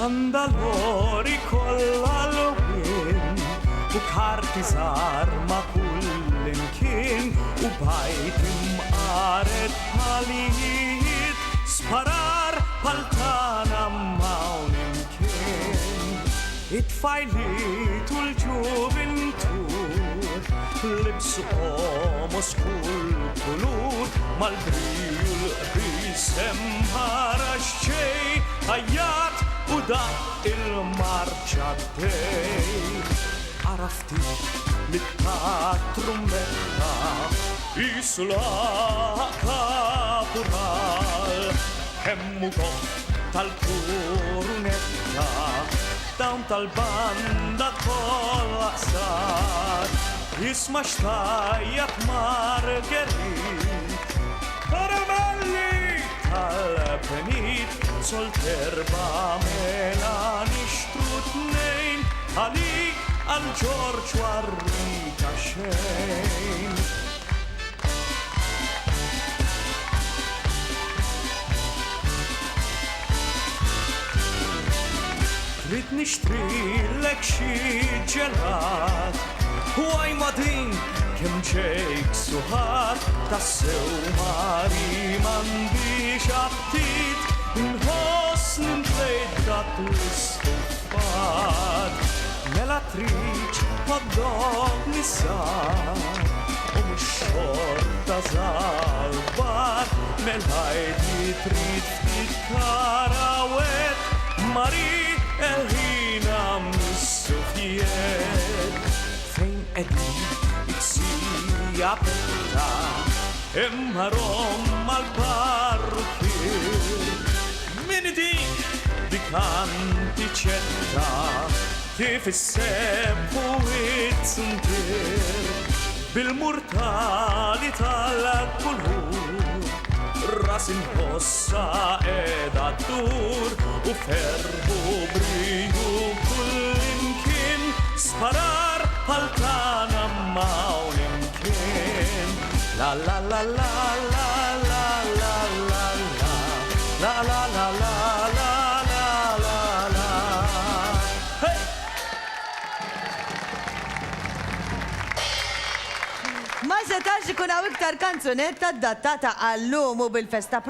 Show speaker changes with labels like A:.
A: Mandalori kolla l-win u karti żgħar ma' kull imkien u bajt imqaret bħalijiet sparar bħal-tana m'hawn imkien. It-tfajliet u l-ġuventur libsu omos kull kulur mal-briju l-qbis emmara xċej ħajjat u daq il-marċa dej. Arafti li ta' trummetta jisu la kapural hemmu għom tal-kurunetta dawn tal-banda kolla sar jisma xtajjat Margherit karamelli tal-penit sol-terba mela nixtru tnejn għalik għal-ġorġ warrita xejn. Trid nixtrilek xi ġelat u għajma din kemm ġejk suħat tassew mari m'għandix aptit inħoss nintlejt dak l-istufat mela trid ħoddok nisar u mix-xorta żalbat mela trid ftit karawet mari eħina mis-sufjiet fejn qegħdin iksija petta imħarhom mal-parrukier min din dik antiċetta kif is-sepp u it-suntier bil-murtali tal-kulur ras inħossa edha dur u ferbu briju kullimkien sparar bħal-tana m'hawn imkien. La la la la la la la la la la la la la la la la. Hey!
B: Ma setax ikun hawn iktar kanzunetta ddattata għallum u bil-festa